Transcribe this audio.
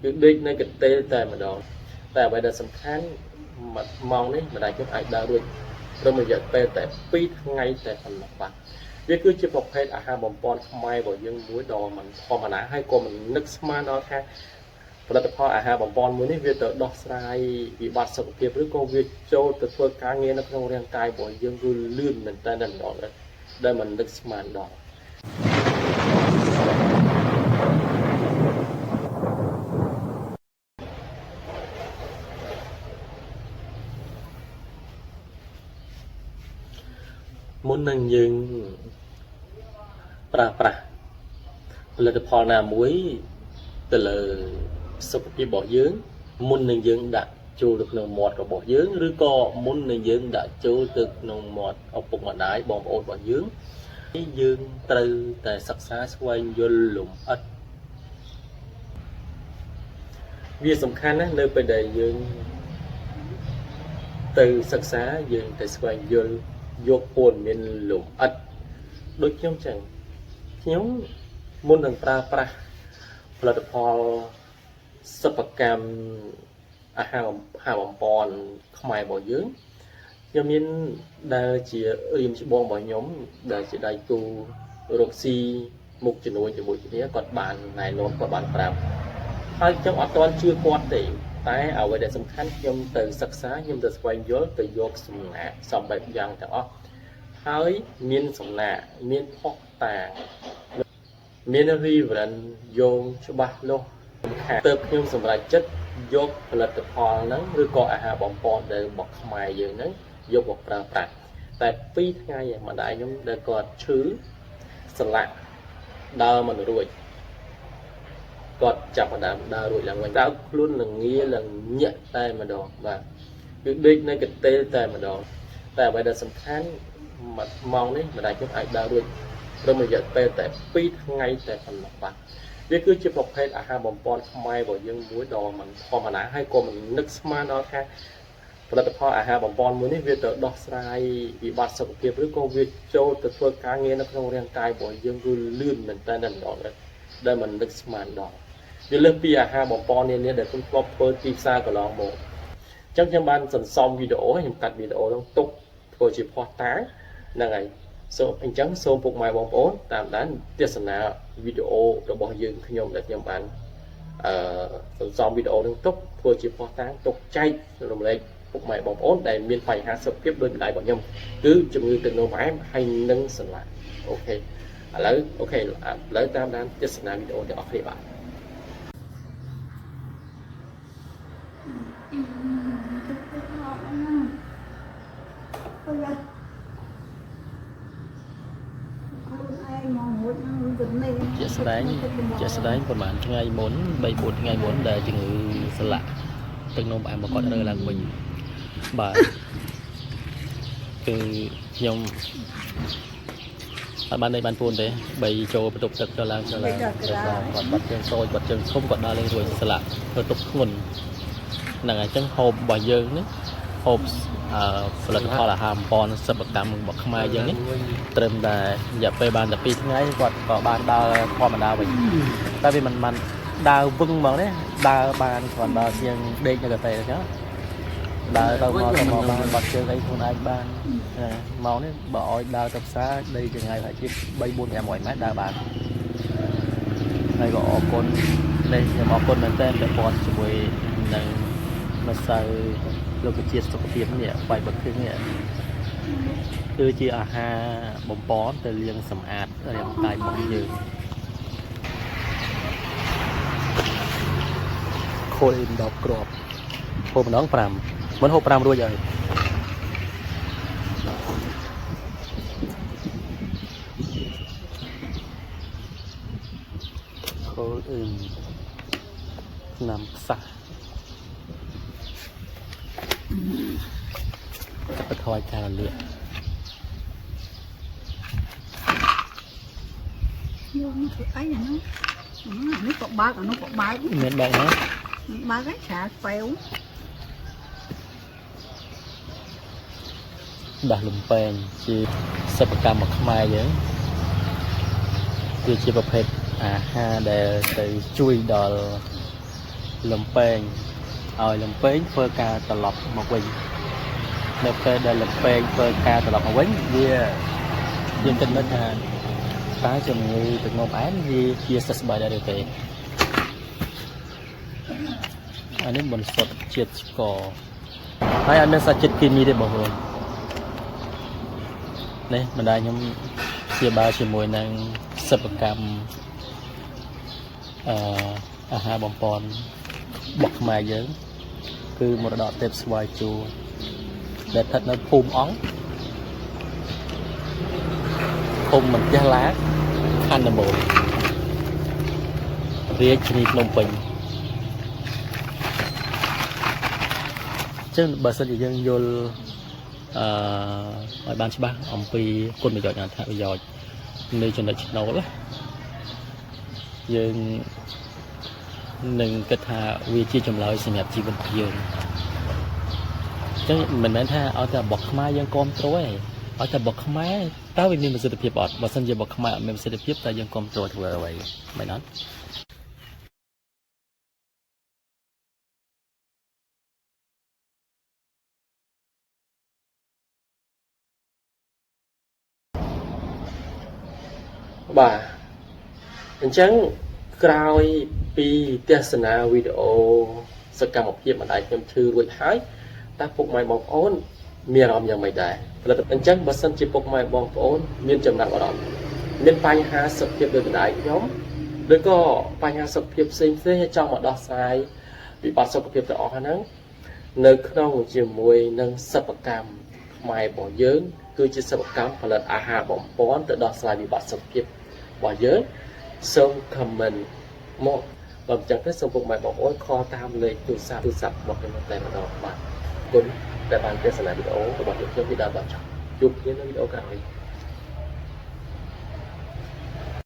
គឺដេកនៅកន្ទេលតែម្ដងតែអ្វីដែលសំខាន់មួយម៉ោងនេះម្ដាយខ្ញុំអាចដើររួចត្រឹមរយៈពេលតែ2ថ្ងៃតែប៉ុណ្ណោះបាទវាគឺជាប្រភេទអាហារបំពន់ខ្មែររបស់យើងមួយដ៏មិនធម្មតាហើយក៏មិននឹកស្មានដល់ថាផលិតផលអាហារបំពន់មួយនេះវាទៅដោះស្រាយវិបត្តិសុខភាពឬក៏វាចូលទៅធ្វើការងារនៅក្នុងរាងកាយរបស់យើងគឺលឿនមែនតើម្ដងដែលមិននឹកស្មានដល់មុននឹងយើងប្រើប្រាស់ផលិតផលណាមួយទៅលើសុខភាពរបស់យើងមុននឹងយើងដាក់ចូលទៅក្នុងមាត់របស់យើងឬក៏មុននឹងយើងដាក់ចូលទៅក្នុងមាត់ឪពុកម្ដាយបងប្អូនរបស់យើងយើងត្រូវតែសិក្សាស្វែងយល់លម្អិតវាសំខាន់ណាស់នៅពេលដែលយើងទៅសិក្សាយើងទៅស្វែងយល់យកព័ត៌មានលម្អិតដូចខ្ញុំចឹងខ្ញុំមុននឹងប្រើប្រាស់ផលិតផលសិប្បកម្មអាហារបំពន់ខ្មែររបស់យើងខ្ញុំមានដែលជារៀមច្បងរបស់ខ្ញុំដែលជាដៃគូរកស៊ីមុខជំនួញជាមួយគ្នាគាត់បានណែនាំគាត់បានប្រាប់ហើយខ្ញុំអត់ទាន់ជឿគាត់ទេតែអ្វីដែលសំខាន់ខ្ញុំទៅសិក្សាខ្ញុំទៅស្វែងយល់ទៅយកសំណាក់សំបែបយ៉ាងទាំងអស់ហើយមានសំណាក់មានផុសតាមាន reference យោងច្បាស់លាស់ទើបខ្ញុំសម្រេចចិត្តយកផលិតផលហ្នឹងឬក៏អាហារបំពន់ដែលរបស់ខ្មែរយើងហ្នឹងយកមកប្រើប្រាស់តែ2ថ្ងៃម្ដាយខ្ញុំដែលគាត់ឈឺស្លាក់ដើរមិនរួចគាត់ចាប់ផ្ដើមដើររួចឡើងវិញដើរខ្លួនល្ងាឡើងញាក់តែម្ដងបាទគឺដេកនៅកន្ទេលតែម្ដងតែអ្វីដែលសំខាន់មួយម៉ោងនេះម្ដាយខ្ញុំអាចដើររួចត្រឹមរយៈពេលតែ2ថ្ងៃតែប៉ុណ្ណោះបាទវាគឺជាប្រភេទអាហារបំពន់ខ្មែររបស់យើងមួយដ៏មិនធម្មតាហើយក៏មិននឹកស្មានដល់ថាផលិតផលអាហារបំពន់មួយនេះវាទៅដោះស្រាយវិបត្តិសុខភាពឬក៏វាចូលទៅធ្វើការងារនៅក្នុងរាងកាយរបស់យើងគឺលឿនមែនតើម្ដងដែលមិននឹកស្មានដល់វាលើសពីអាហារបំពន់នានាដែលខ្ញុំធ្លាប់ធ្វើទីផ្សារកន្លងមកអញ្ចឹងខ្ញុំបានសន្សំវីដេអូខ្ញុំកាត់វីដេអូនោះទុកធ្វើជាភស្តុតាងហ្នឹងហើយសូមអញ្ចឹងសូមពុកម៉ែបងប្អូនតាមដានទស្សនាវីដេអូរបស់យើងខ្ញុំដែលខ្ញុំបានសន្សំវីដេអូនឹងទុកធ្វើជាភស្តុតាងទុកចែករំលែកពុកម៉ែបងប្អូនដែលមានបញ្ហាសុខភាពដូចម្ដាយរបស់ខ្ញុំគឺជំងឺទឹកនោមផ្អែមហើយនិងសន្លាក់អូខេឥឡូវតាមដានទស្សនាវីដេអូទាំងអស់គ្នាបាទជាស្ដែងប្រហែលថ្ងៃមុន 3-4 ថ្ងៃមុនដែលជំងឺស្លាក់ទឹកនោមផ្អែមរបស់គាត់រើឡើងវិញបាទគឺខ្ញុំអត់បានបានពួនទេបីចូលបន្ទប់ទឹកទៅឡើងគាត់បាត់ជើងតូចបាត់ជើងធំគាត់ដើរលេងរួចស្លាក់ធ្វើទុកធ្ងន់ហ្នឹងហើយអញ្ចឹងហូបរបស់យើងនេះហូបផលិតផលអាហារបំពន់សិប្បកម្មរបស់ខ្មែរយើងនេះត្រឹមតែរយៈពេលបានតែ2ថ្ងៃគាត់ក៏បានដើរធម្មតាវិញតែវាមិនបានដើរវឹងហ្មងទេដើរបានគ្រាន់តែជាងដេកនៅកន្ទេលអញ្ចឹងដើរទៅមកបានបាត់ជើងអីខ្លួនឯងបានមកនេះបើឲ្យដើរទៅផ្សារដីចង្អែប្រហែលជា 3-4-500 ម៉ែត្រដើរបានហើយក៏អរគុណនេះខ្ញុំអរគុណមែនទែនពាក់ព័ន្ធជាមួយនឹងម្សៅលោកជាតិសុខភាពនេះបាយបឹកគ្រឿងនេះគឺជាអាហារបំពន់ទៅលាងសម្អាតរាងកាយរបស់យើងខូលអ៊ីម10គ្រាប់ហូបម្ដង5មិនហូប5រួចហើយខូលអ៊ីមឆ្នាំខ្សាស់កាត់ថយការលាកយកធ្វើអីអានោះនេះក៏បើកអានោះក៏បើកមានបើកណាបើកឯងឆាប៉ែវដាស់លំពេងជាសិប្បកម្មខ្មែរយើងវាជាប្រភេទអាហារដែលទៅជួយដល់ លំពេងឲ្យលំពេងធ្វើការត្រឡប់មកវិញនៅពេលដែលលំពេងធ្វើការត្រឡប់មកវិញវាយើងគិតមើលថាតើជំងឺទឹកនោមផ្អែមវាជាសះស្បើយដែរឬទេអានេះមិនសុទ្ធជាតិស្ករហើយអត់មានសារជាតិគីមីទេបងប្អូននេះបណ្ដាខ្ញុំព្យាបាលជាមួយនឹងសិប្បកម្មអាហារបំពន់បុកខ្មែរយើងគឺមរតកទេពស្វាយជូរដែលស្ថិតនៅភូមិអង្គភូមិបន្ទះឡាខណ្ឌដំបូងរាជធានីភ្នំពេញចឹងបើសិនជាយើងយល់ឲ្យបានច្បាស់អំពីគុណប្រយោជន៍អត្ថប្រយោជន៍នៃចំណុចឆ្នូលយើងនឹងគិតថាវាជាចម្លើយសម្រាប់ជីវិតយើងអញ្ចឹងមិនមែនថាឲ្យតែបុកខ្មែរយើងគ្រប់គ្រងទេឲ្យតែបុកខ្មែរតើវាមានប្រសិទ្ធភាពអត់បើសិនជាបុកខ្មែរអត់មានប្រសិទ្ធភាពតើយើងគ្រប់គ្រងធ្វើអ្វីមិនអត់បាទអញ្ចឹងក្រោយពីទស្សនាវីដេអូសកម្មភាពម្ដាយខ្ញុំឈឺរួចហើយតើពុកម៉ែបងប្អូនមានអារម្មណ៍យ៉ាងម៉េចដែរផលិតអញ្ចឹងបើសិនជាពុកម៉ែបងប្អូនមានចំណាប់អារម្មណ៍មានបញ្ហាសុខភាពដូចម្ដាយខ្ញុំឬក៏បញ្ហាសុខភាពផ្សេងចង់មកដោះស្រាយវិបត្តិសុខភាពទាំងអស់ហ្នឹងនៅក្នុងជាមួយនឹងសិប្បកម្មខ្មែររបស់យើងគឺជាសិប្បកម្មផលិតអាហារបំពន់ទៅដោះស្រាយវិបត្តិសុខភាពរបស់យើងសូម comment មកបើអញ្ចឹងទៅសូមពុកម៉ែបងប្អូនខលតាមលេខទូរស័ព្ទរបស់ខ្ញុំតែម្ដងបាទគុណដែលបានទស្សនាវីដេអូរបស់ខ្ញុំពីដើមដល់ចប់ជួបគ្នានៅវីដេអូក្រោយ